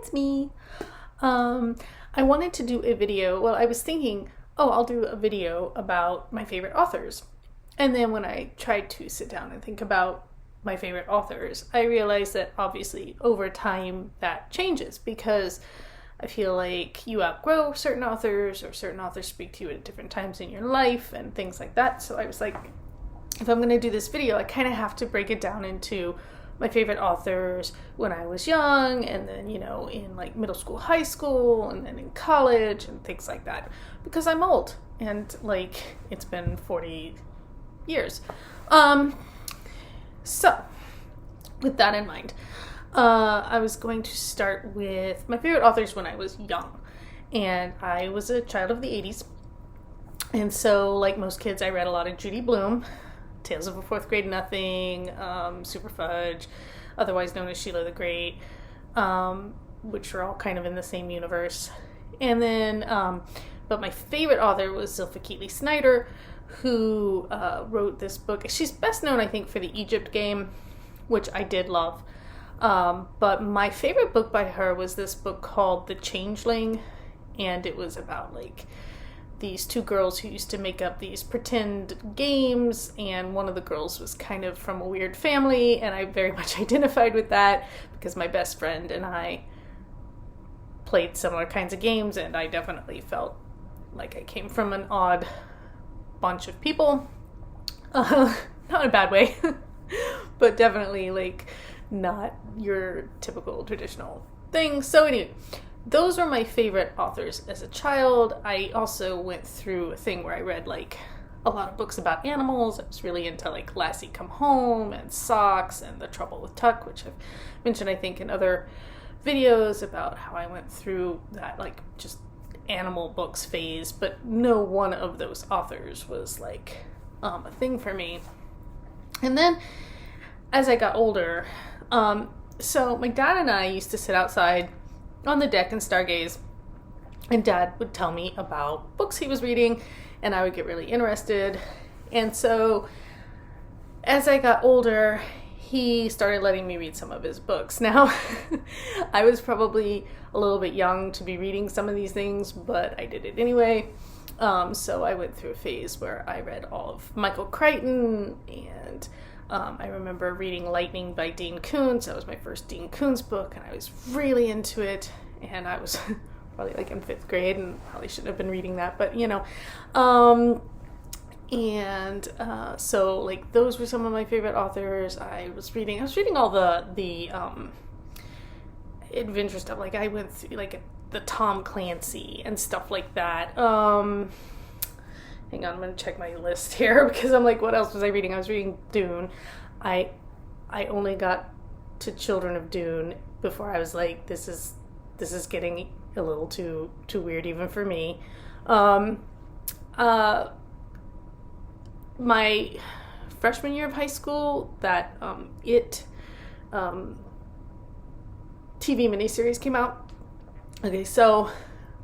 it's me. I wanted to do a video. Well, I was thinking, oh, I'll do a video about my favorite authors. And then when I tried to sit down and think about my favorite authors, I realized that obviously over time that changes, because I feel like you outgrow certain authors, or certain authors speak to you at different times in your life and things like that. So I was like, if I'm going to do this video, I kind of have to break it down into my favorite authors when I was young, and then, in like middle school, high school, and then in college and things like that, because I'm old and like it's been 40 years. So with that in mind, I was going to start with my favorite authors when I was young, and I was a child of the 80s. And so, like most kids, I read a lot of Judy Blume, Tales of a Fourth Grade Nothing, Super Fudge, otherwise known as Sheila the Great, which are all kind of in the same universe. And then, but my favorite author was Zilpha Keatley Snyder, who wrote this book. She's best known, I think, for the Egypt game, which I did love. But my favorite book by her was this book called The Changeling, and it was about like these two girls who used to make up these pretend games, and one of the girls was kind of from a weird family, and I very much identified with that because my best friend and I played similar kinds of games, and I definitely felt like I came from an odd bunch of people. Not in a bad way, but definitely like not your typical traditional thing. So anyway, those were my favorite authors as a child. I also went through a thing where I read like a lot of books about animals. I was really into like Lassie Come Home and Socks and The Trouble with Tuck, which I've mentioned, I think, in other videos about how I went through that like just animal books phase, but no one of those authors was like a thing for me. And then as I got older, so my dad and I used to sit outside on the deck and stargaze, and Dad would tell me about books he was reading, and I would get really interested. And so as I got older, he started letting me read some of his books. Now, I was probably a little bit young to be reading some of these things, but I did it anyway. So I went through a phase where I read all of Michael Crichton, and I remember reading Lightning by Dean Koontz. That was my first Dean Koontz book, and I was really into it. And I was probably like in 5th grade, and probably shouldn't have been reading that, but so like those were some of my favorite authors. I was reading all the adventure stuff. Like I went through like the Tom Clancy and stuff like that. Hang on, I'm gonna check my list here because I'm like, what else was I reading? I was reading Dune. I only got to Children of Dune before I was like, this is getting a little too weird even for me. My freshman year of high school, that TV miniseries came out. Okay, so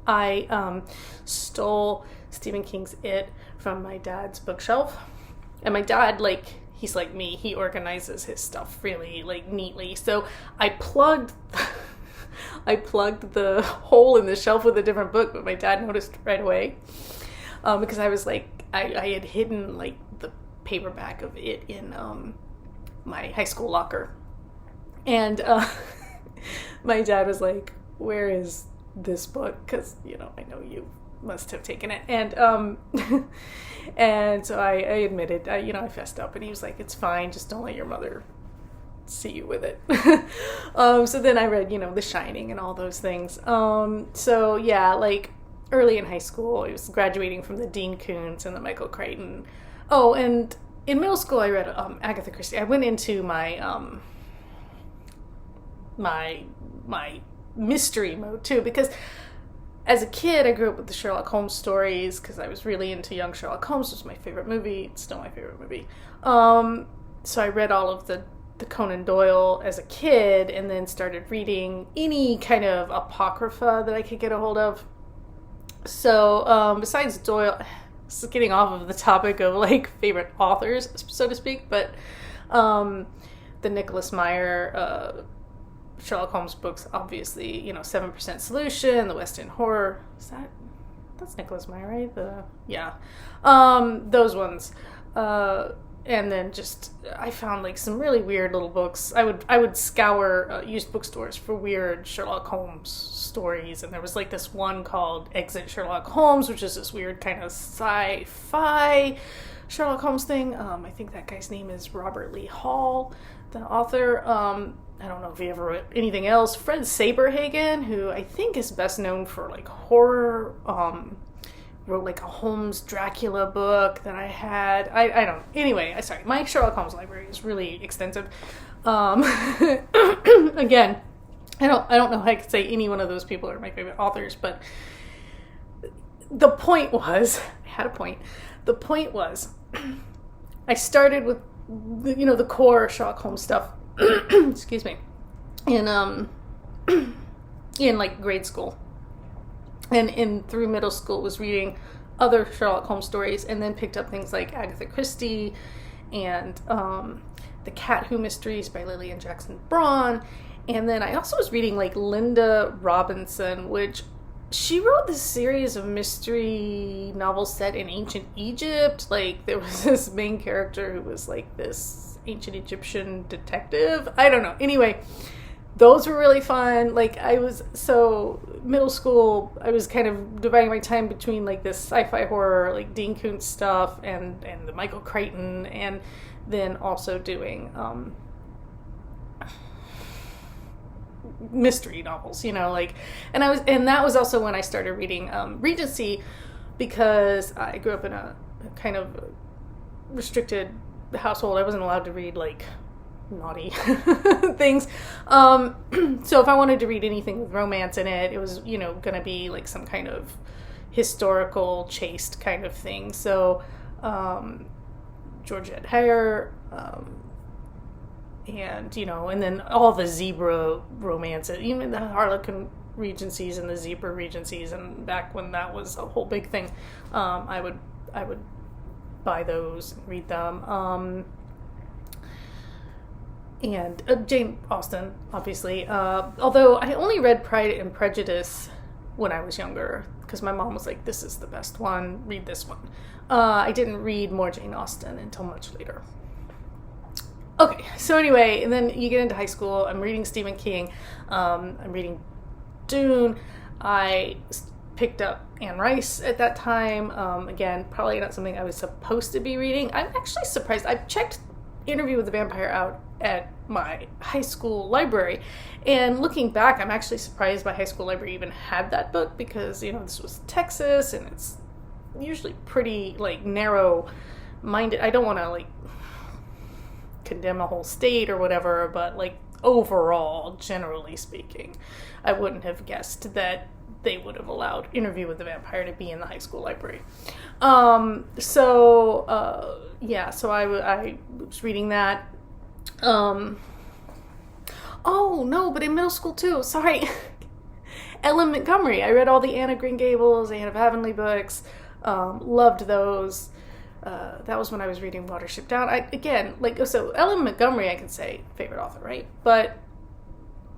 I stole Stephen King's It from my dad's bookshelf, and my dad, like, he's like me, he organizes his stuff really like neatly. So I plugged the hole in the shelf with a different book, but my dad noticed right away, because I was like, I had hidden like the paperback of it in my high school locker, and my dad was like, where is this book? Because I know you must have taken it. And and so I admitted, I fessed up, and he was like, it's fine, just don't let your mother see you with it. So then I read The Shining and all those things. So yeah, like early in high school, I was graduating from the Dean Koontz and the Michael Crichton. Oh, and in middle school I read Agatha Christie. I went into my my mystery mode too, because as a kid I grew up with the Sherlock Holmes stories because I was really into young Sherlock Holmes. It was my favorite movie. It's still my favorite movie. So I read all of the Conan Doyle as a kid, and then started reading any kind of apocrypha that I could get a hold of. So besides Doyle, this is getting off of the topic of like favorite authors, so to speak, but the Nicholas Meyer Sherlock Holmes books, obviously, 7% Solution, the West End Horror. That's Nicholas Meyer, right? Yeah. Those ones. And then I found like some really weird little books. I would scour used bookstores for weird Sherlock Holmes stories, and there was like this one called Exit Sherlock Holmes, which is this weird kind of sci-fi Sherlock Holmes thing. I think that guy's name is Robert Lee Hall, the author. I don't know if he ever wrote anything else. Fred Saberhagen, who I think is best known for like horror, wrote like a Holmes Dracula book that I had. I don't. Anyway, sorry. My Sherlock Holmes library is really extensive. Again, I don't know how I could say any one of those people are my favorite authors, but the point was, I had a point. The point was, I started with the core Sherlock Holmes stuff. Excuse me. In like grade school. And through middle school was reading other Sherlock Holmes stories, and then picked up things like Agatha Christie and The Cat Who Mysteries by Lillian Jackson Braun. And then I also was reading like Linda Robinson, which she wrote this series of mystery novels set in ancient Egypt. Like there was this main character who was like this ancient Egyptian detective. I don't know. Anyway, those were really fun. Like middle school, I was kind of dividing my time between like this sci-fi horror, like Dean Koontz stuff and the Michael Crichton, and then also doing mystery novels, and that was also when I started reading Regency, because I grew up in a kind of restricted household. I wasn't allowed to read like naughty things. So if I wanted to read anything with romance in it, it was, going to be like some kind of historical, chaste kind of thing. So Georgette Heyer, and then all the zebra romances, even the Harlequin Regencies and the zebra Regencies, and back when that was a whole big thing, I would buy those and read them. And Jane Austen, obviously. Although I only read Pride and Prejudice when I was younger, because my mom was like, this is the best one, read this one. I didn't read more Jane Austen until much later. Okay, so anyway, and then you get into high school, I'm reading Stephen King, I'm reading Dune, I picked up Anne Rice at that time, again, probably not something I was supposed to be reading. I'm actually surprised, I checked Interview with the Vampire out at my high school library, and looking back, I'm actually surprised my high school library even had that book, because, this was Texas, and it's usually pretty, narrow-minded. I don't want to, condemn a whole state or whatever, but, overall, generally speaking, I wouldn't have guessed that they would have allowed Interview with the Vampire to be in the high school library. So I was reading that. Oh, no, but in middle school, too. Sorry. Ellen Montgomery. I read all the Anna Green Gables, Anne of Avonlea books. Loved those. That was when I was reading Watership Down. So Ellen Montgomery, I can say favorite author, right? But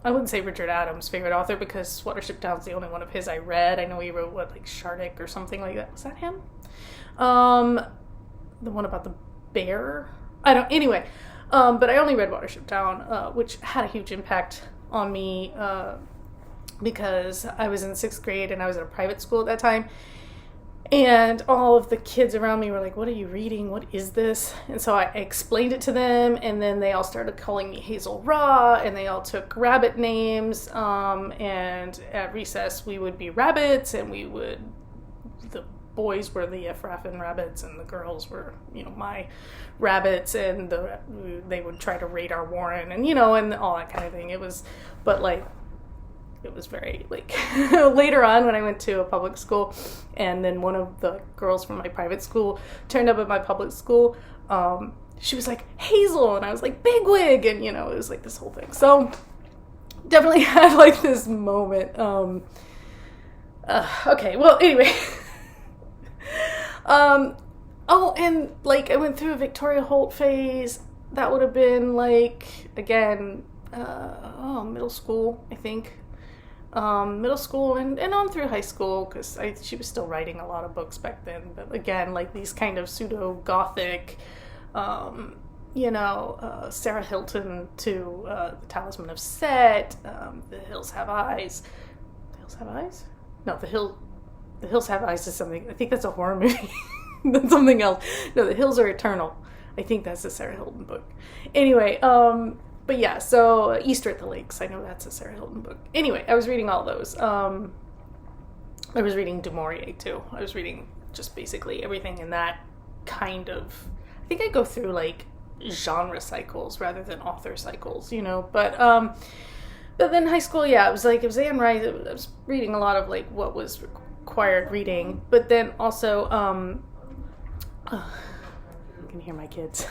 I wouldn't say Richard Adams' favorite author, because Watership Down's the only one of his I read. I know he wrote, Shardik or something like that. Was that him? The one about the bear? Anyway. But I only read Watership Down, which had a huge impact on me, because I was in 6th grade and I was at a private school at that time. And all of the kids around me were like, what are you reading? What is this? And so I explained it to them, and then they all started calling me Hazel Raw, and they all took rabbit names. And at recess, we would be rabbits, and the boys were the Ephraffin rabbits, and the girls were, my rabbits, and they would try to raid our warren, and, and all that kind of thing. It was very, later on when I went to a public school, and then one of the girls from my private school turned up at my public school, she was like, Hazel, and I was like, Bigwig, and, it was this whole thing. So, definitely had, this moment. Okay, well, anyway. And, I went through a Victoria Holt phase. That would have been, again, middle school, I think. Middle school and on through high school, because she was still writing a lot of books back then. But again, like these kind of pseudo-gothic, Sarah Hilton to The Talisman of Set, The Hills Have Eyes. The Hills Have Eyes? No, The Hills Have Eyes is something. I think that's a horror movie. That's something else. No, The Hills Are Eternal. I think that's a Sarah Hilton book. Anyway, but yeah, so Easter at the Lakes. I know that's a Sarah Hilton book. Anyway, I was reading all those. I was reading Du Maurier too. I was reading just basically everything in that kind of. I think I go through like genre cycles rather than author cycles, But then high school, yeah, it was Anne Rice. I was reading a lot of like what was required reading, but then also you can hear my kids.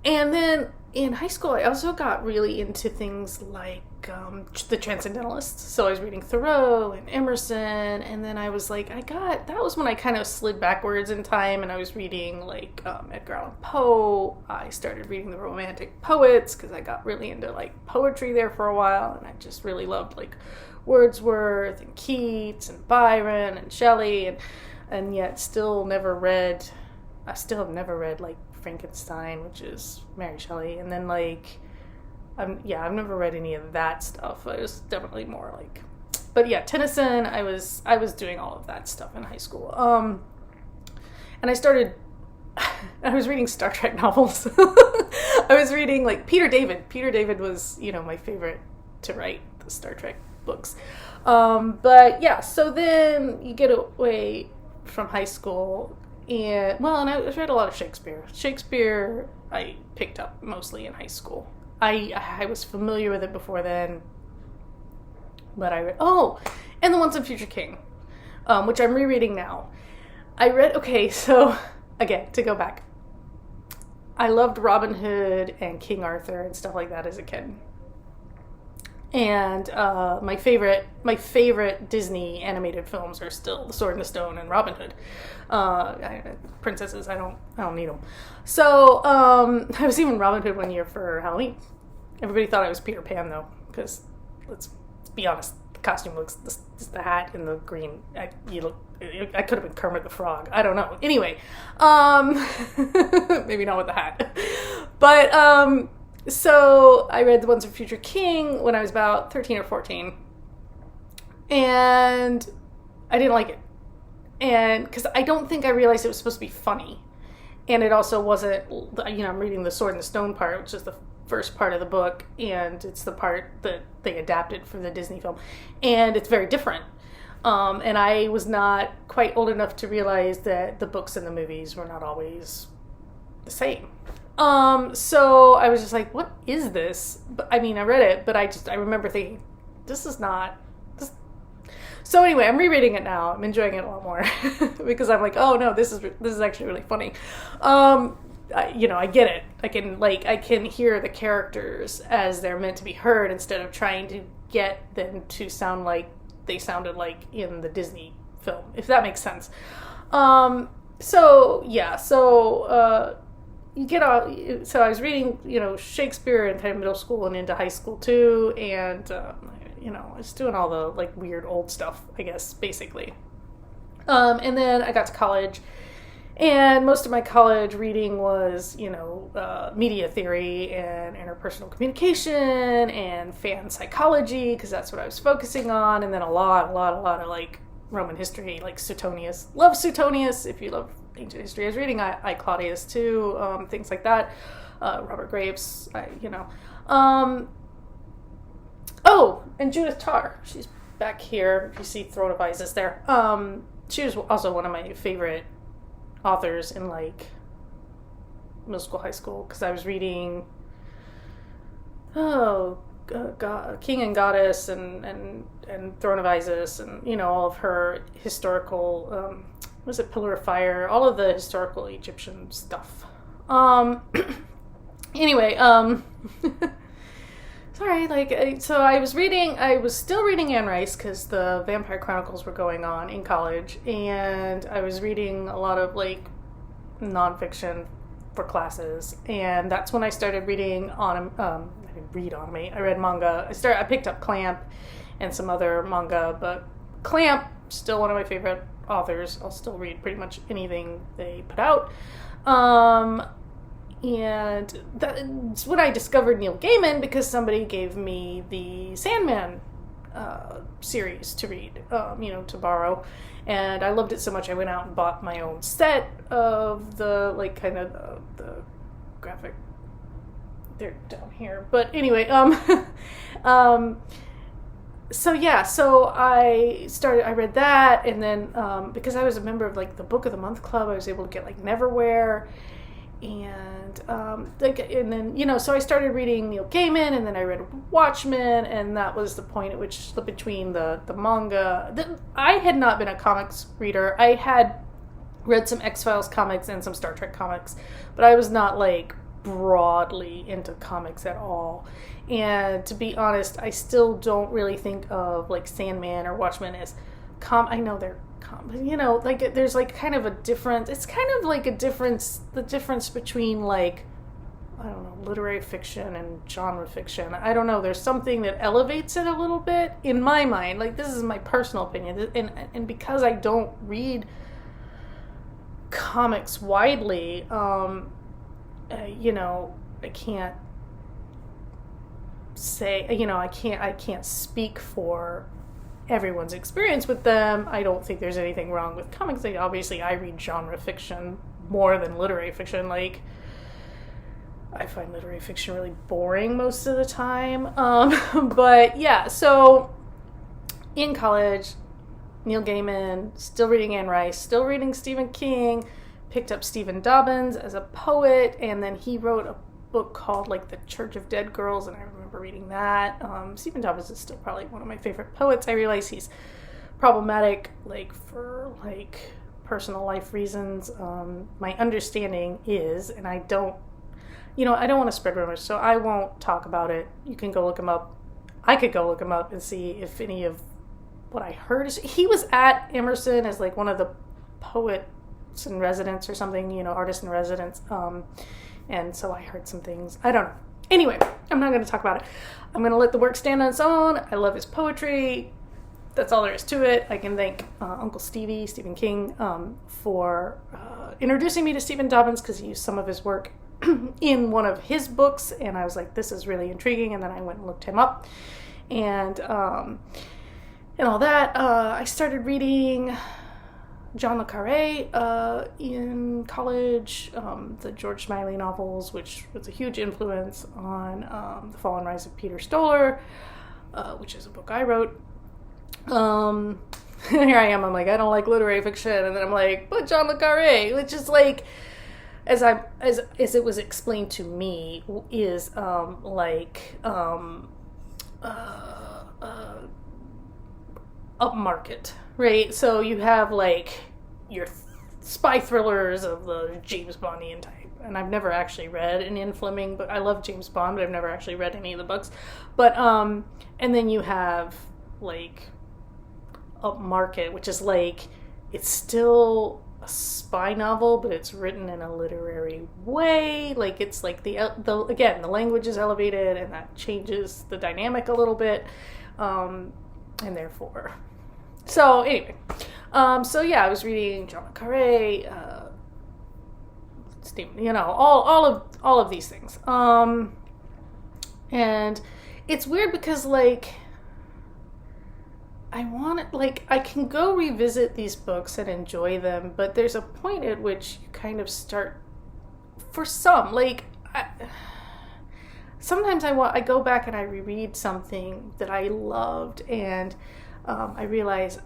And then in high school, I also got really into things like the Transcendentalists. So I was reading Thoreau and Emerson, and then I was like, that was when I kind of slid backwards in time, and I was reading like Edgar Allan Poe. I started reading the Romantic poets because I got really into like poetry there for a while, and I just really loved like Wordsworth and Keats and Byron and Shelley, and yet still have never read like Frankenstein, which is Mary Shelley, and then like I've never read any of that stuff. I was definitely more like, but yeah, Tennyson. I was doing all of that stuff in high school. And I was reading Star Trek novels. I was reading like Peter David. Peter David was my favorite to write the Star Trek books. But yeah, so then you get away from high school. And I read a lot of Shakespeare. Shakespeare I picked up mostly in high school. I was familiar with it before then, but I read and The Once and Future King, which I'm rereading now. So again, to go back, I loved Robin Hood and King Arthur and stuff like that as a kid. And my favorite Disney animated films are still The Sword and the Stone and Robin Hood. Princesses, I don't need them. So I was even Robin Hood one year for Halloween. Everybody thought I was Peter Pan though, because let's be honest, the costume looks just the hat and the green. I could have been Kermit the Frog. I don't know. Anyway, maybe not with the hat, but. So I read The Once and Future King when I was about 13 or 14, and I didn't like it, and because I don't think I realized it was supposed to be funny, and it also wasn't. I'm reading the Sword and the Stone part, which is the first part of the book, and it's the part that they adapted for the Disney film, and it's very different. And I was not quite old enough to realize that the books and the movies were not always the same. So I was just like, what is this? But I read it, but I remember thinking, this is not this. So anyway, I'm rereading it now. I'm enjoying it a lot more because I'm like, oh no, this is actually really funny. I get it. I can hear the characters as they're meant to be heard instead of trying to get them to sound like they sounded like in the Disney film, if that makes sense. So I was reading, Shakespeare in kind of middle school and into high school too, and I was doing all the like weird old stuff, I guess, basically. And then I got to college, and most of my college reading was, media theory and interpersonal communication and fan psychology, because that's what I was focusing on, and then a lot of like Roman history, like Suetonius. Love Suetonius if you love ancient history. I was reading I Claudius too, things like that. Robert Graves, and Judith Tarr. She's back here. If you see Throne of Isis there. She was also one of my favorite authors in like middle school, high school, because I was reading King and Goddess and Throne of Isis and all of her historical was it Pillar of Fire, all of the historical Egyptian stuff. Anyway, sorry, so I was still reading Anne Rice because the Vampire Chronicles were going on in college, and I was reading a lot of like nonfiction for classes, and that's when I started reading on. I didn't read anime. I read manga. I picked up Clamp and some other manga, but Clamp still one of my favorite authors. I'll still read pretty much anything they put out. And that's when I discovered Neil Gaiman, because somebody gave me the Sandman series to read, to borrow. And I loved it so much I went out and bought my own set of the, the graphic. They're down here. But anyway, so I read that, and then because I was a member of the Book of the Month Club, I was able to get Neverwhere, and so I started reading Neil Gaiman, and then I read Watchmen, and that was the point at which between the manga. I had not been a comics reader. I had read some X-Files comics and some Star Trek comics, but I was not broadly into comics at all. And to be honest, I still don't really think of Sandman or Watchmen as I know they're there's kind of a difference. It's kind of the difference between I don't know, literary fiction and genre fiction. I don't know, there's something that elevates it a little bit in my mind. This is my personal opinion, and because I don't read comics widely, I can't say, I can't speak for everyone's experience with them. I don't think there's anything wrong with comics. Obviously, I read genre fiction more than literary fiction. I find literary fiction really boring most of the time. But yeah, so in college, Neil Gaiman, still reading Anne Rice, still reading Stephen King, picked up Stephen Dobbins as a poet, and then he wrote a book called The Church of Dead Girls, and I remember reading that. Stephen Dobbins is still probably one of my favorite poets. I realize he's problematic for personal life reasons. My understanding is, and I don't want to spread rumors, so I won't talk about it. You can go look him up. I could go look him up and see if any of what I heard is, he was at Emerson as one of the poets in residence or something, artist in residence. And so I heard some things. I don't know. Anyway, I'm not going to talk about it. I'm going to let the work stand on its own. I love his poetry. That's all there is to it. I can thank Uncle Stephen King, for introducing me to Stephen Dobbins, because he used some of his work in one of his books, and I was like, this is really intriguing, and then I went and looked him up, and all that. I started reading John le Carre in college, the George Smiley novels, which was a huge influence on The Fall and Rise of Peter Stoller, which is a book I wrote. Here I am, I'm I don't like literary fiction, and then I'm but John le Carre, which is as it was explained to me, is upmarket, right? So you have your spy thrillers of the James Bondian type, and I've never actually read an Ian Fleming, but I love James Bond, but I've never actually read any of the books. But and then you have upmarket, which is it's still a spy novel, but it's written in a literary way. It's the language is elevated, and that changes the dynamic a little bit, and therefore. So anyway, I was reading John le Carre, all of these things, and it's weird because I can go revisit these books and enjoy them, but there's a point at which you kind of start, for some, sometimes I go back and I reread something that I loved, and I realize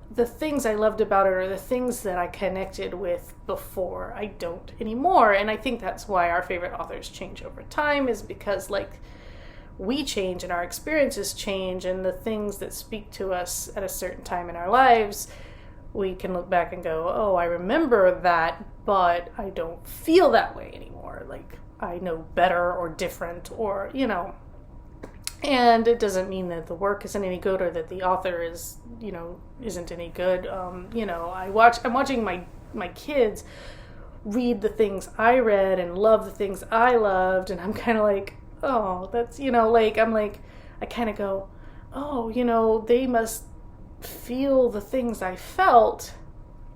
the things I loved about it are the things that I connected with before I don't anymore. And I think that's why our favorite authors change over time, is because we change and our experiences change, and the things that speak to us at a certain time in our lives, we can look back and go, oh, I remember that, but I don't feel that way anymore. I know better or different, or, and it doesn't mean that the work isn't any good or that the author is, isn't any good. I'm watching my kids read the things I read and love the things I loved. And I'm kind of like, oh, that's, like, I'm like, I kind of go, oh, they must feel the things I felt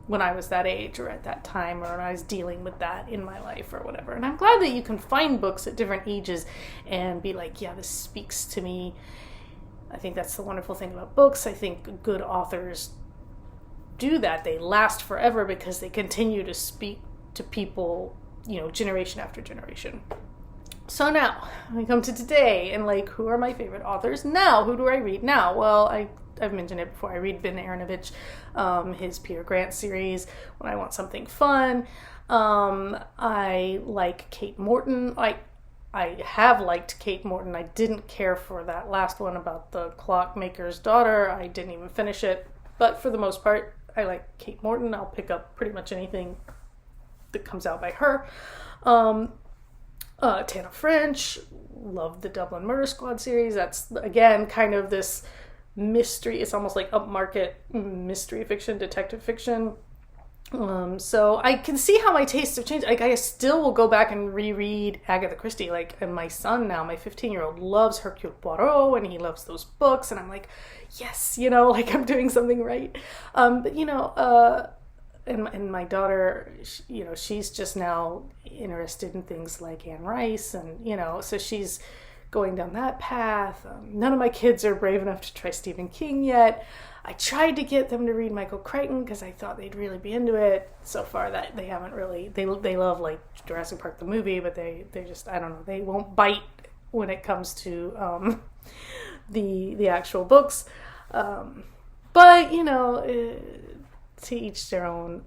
when I was that age or at that time, or when I was dealing with that in my life or whatever. And I'm glad that you can find books at different ages and be like, yeah, this speaks to me. I think that's the wonderful thing about books. I think good authors do that. They last forever because they continue to speak to people, generation after generation. So now, we come to today, and like, who are my favorite authors now? Who do I read now? Well, I've mentioned it before. I read Ben Aaronovitch, his Peter Grant series when I want something fun. I like Kate Morton. I have liked Kate Morton. I didn't care for that last one about the clockmaker's daughter. I didn't even finish it. But for the most part, I like Kate Morton. I'll pick up pretty much anything that comes out by her. Tana French, love the Dublin Murder Squad series. That's, again, kind of this mystery. It's almost like upmarket mystery fiction, detective fiction. So I can see how my tastes have changed. Like, I still will go back and reread Agatha Christie. Like, and my son now, my 15-year-old, loves Hercule Poirot, and he loves those books. And I'm like, yes, like I'm doing something right. But and my daughter, she's just now interested in things like Anne Rice, and so she's going down that path. None of my kids are brave enough to try Stephen King yet. I tried to get them to read Michael Crichton because I thought they'd really be into it. So far, that they haven't really. They love like Jurassic Park the movie, but they just, I don't know, they won't bite when it comes to the actual books. But to each their own.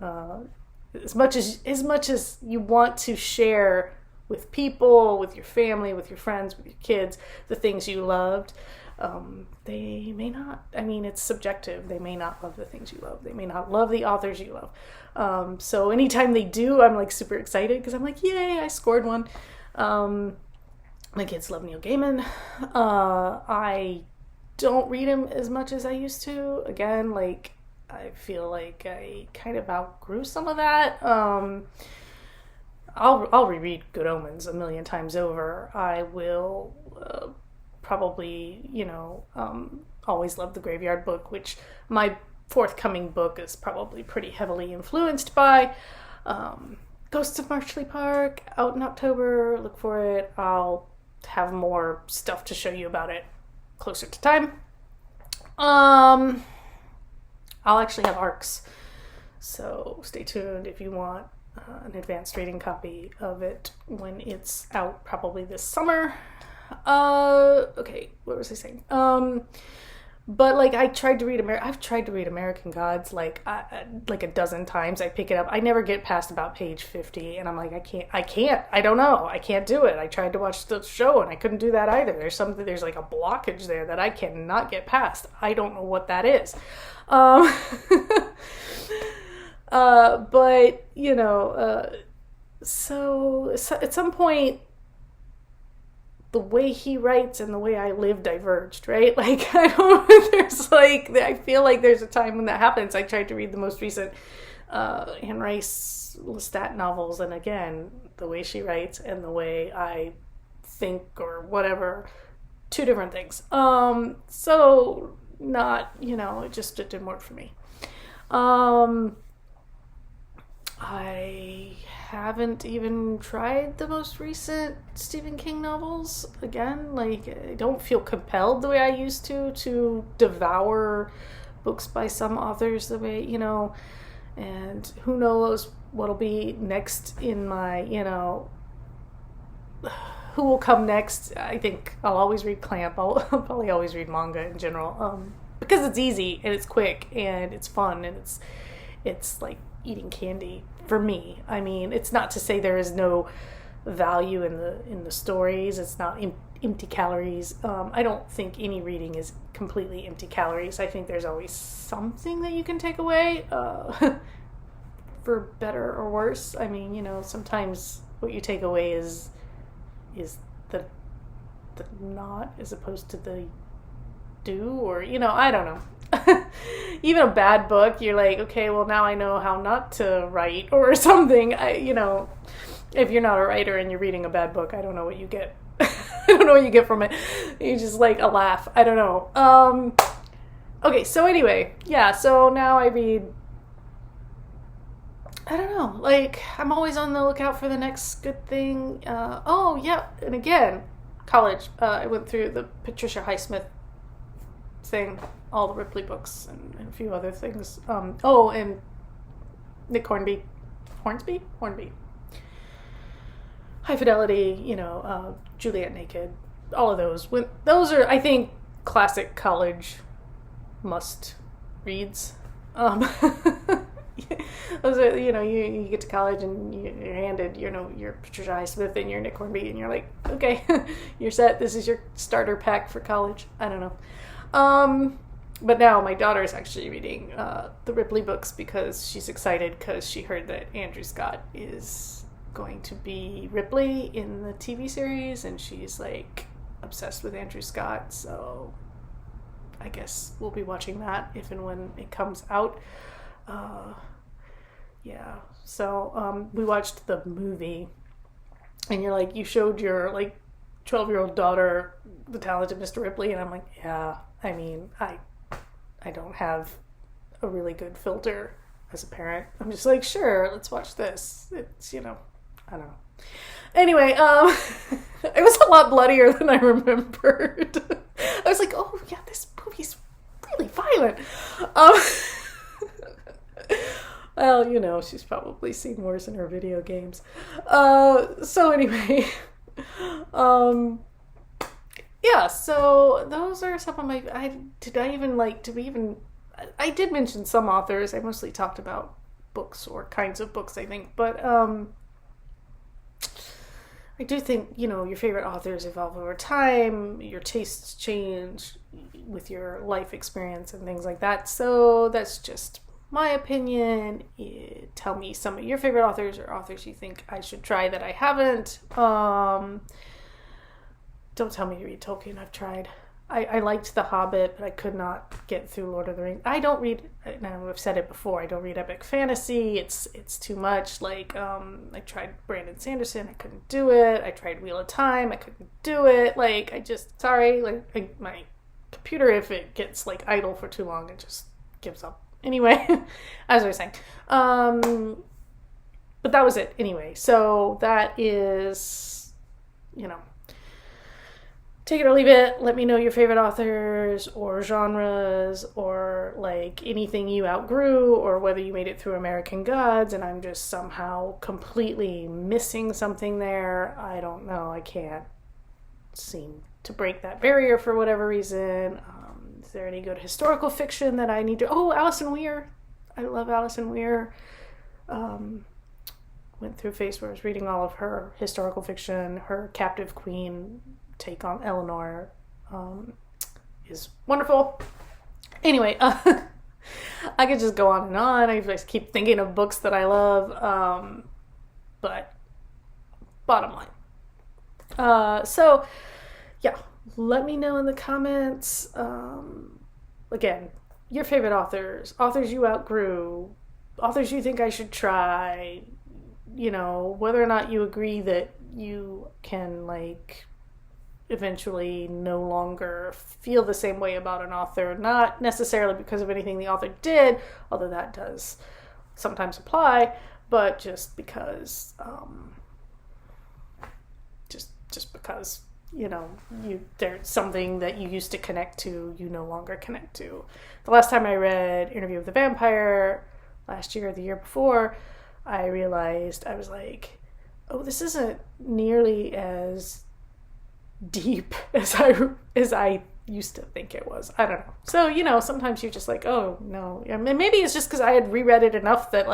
As much as you want to share with people, with your family, with your friends, with your kids, the things you loved, they may not. I mean, it's subjective. They may not love the things you love. They may not love the authors you love. So anytime they do, I'm like super excited because I'm like, yay, I scored one. My kids love Neil Gaiman. I don't read him as much as I used to. Again, like, I feel like I kind of outgrew some of that. I'll reread Good Omens a million times over. I will probably, always love The Graveyard Book, which my forthcoming book is probably pretty heavily influenced by. Ghosts of Marchley Park, out in October. Look for it. I'll have more stuff to show you about it closer to time. I'll actually have ARCs, so stay tuned if you want an advanced reading copy of it when it's out, probably this summer. Okay, what was I saying? But like, I've tried to read American Gods like a dozen times. I pick it up. I never get past about page 50, and I'm like, I don't know. I can't do it. I tried to watch the show, and I couldn't do that either. There's like a blockage there that I cannot get past. I don't know what that is. But, so at some point, the way he writes and the way I live diverged, right? Like, I feel like there's a time when that happens. I tried to read the most recent Anne Rice Lestat novels, and again, the way she writes and the way I think or whatever, two different things. So not, it didn't work for me. I haven't even tried the most recent Stephen King novels. Again, like, I don't feel compelled the way I used to devour books by some authors the way, and who knows what'll be next in my, who will come next. I think I'll always read Clamp. I'll probably always read manga in general, because it's easy and it's quick and it's fun and it's like eating candy for me. I mean, it's not to say there is no value in the stories. It's not empty calories. I don't think any reading is completely empty calories. I think there's always something that you can take away, for better or worse. I mean, sometimes what you take away is the not as opposed to the do, or I don't know. even a bad book, you're like, okay, well now I know how not to write or something. If you're not a writer and you're reading a bad book, I don't know what you get. I don't know what you get from it. You just like a laugh. I don't know. Okay, so anyway, yeah, so now I read, I don't know, like, I'm always on the lookout for the next good thing. And again, college, I went through the Patricia Highsmith thing, all the Ripley books, and a few other things. And Nick Hornby. High Fidelity, Juliet Naked, all of those. Those are, I think, classic college must reads. Those are, you get to college and you're handed, your Patricia Highsmith and your Nick Hornby, and you're like, okay, you're set. This is your starter pack for college. I don't know. But now my daughter is actually reading the Ripley books because she's excited because she heard that Andrew Scott is going to be Ripley in the TV series, and she's like obsessed with Andrew Scott, so I guess we'll be watching that if and when it comes out. So we watched the movie, and you showed your 12-year-old daughter The Talented Mr. Ripley, and I'm like, yeah, I mean, I don't have a really good filter as a parent. I'm just like, sure, let's watch this. It's, I don't know. Anyway, it was a lot bloodier than I remembered. I was like, oh yeah, this movie's really violent. Well, she's probably seen worse in her video games. So anyway, yeah, so those are some of my, I did mention some authors. I mostly talked about books or kinds of books, I think, but, I do think, your favorite authors evolve over time, your tastes change with your life experience and things like that. So that's just my opinion. Tell me some of your favorite authors or authors you think I should try that I haven't. Don't tell me to read Tolkien. I've tried. I liked The Hobbit, but I could not get through Lord of the Rings. I don't read, now I've said it before, I don't read epic fantasy. It's too much. I tried Brandon Sanderson, I couldn't do it. I tried Wheel of Time, I couldn't do it. My computer, if it gets idle for too long, it just gives up. Anyway, as I was saying. But that was it anyway. So that is, take it or leave it. Let me know your favorite authors or genres or anything you outgrew, or whether you made it through American Gods and I'm just somehow completely missing something there. I don't know. I can't seem to break that barrier for whatever reason. Is there any good historical fiction that I need to... Oh, Alison Weir. I love Alison Weir. Went through a phase where I was reading all of her historical fiction. Her Captive Queen take on Eleanor is wonderful. Anyway, I could just go on and on. I just keep thinking of books that I love. But bottom line. So, yeah. Let me know in the comments. Again, your favorite authors you outgrew, authors you think I should try, whether or not you agree that you can, eventually no longer feel the same way about an author, not necessarily because of anything the author did, although that does sometimes apply, but just because, just because, there's something that you used to connect to, you no longer connect to. The last time I read Interview with the Vampire, last year or the year before, I realized, I was like, oh, this isn't nearly as deep as I used to think it was. I don't know. So, sometimes you're just like, oh, no. I mean, maybe it's just because I had reread it enough that,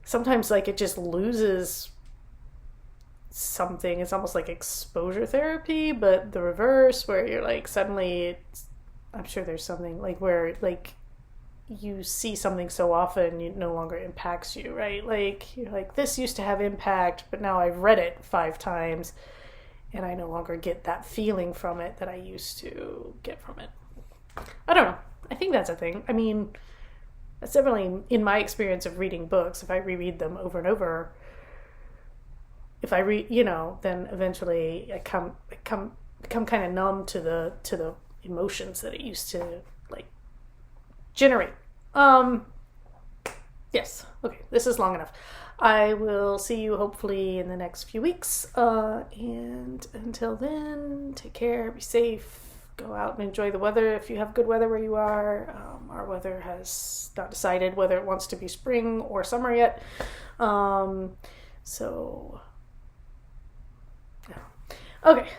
sometimes, it just loses something. It's almost like exposure therapy, but the reverse, where you're suddenly I'm sure there's something where you see something so often it no longer impacts you, right? You're this used to have impact, but now I've read it 5 times and I no longer get that feeling from it that I used to get from it. I don't know. I think that's a thing. I mean, that's definitely in my experience of reading books. If I reread them over and over, if I read, then eventually I become kind of numb to the emotions that it used to like generate. Yes. Okay. This is long enough. I will see you hopefully in the next few weeks. And until then, take care, be safe, go out and enjoy the weather if you have good weather where you are. Our weather has not decided whether it wants to be spring or summer yet. So, yeah. Okay.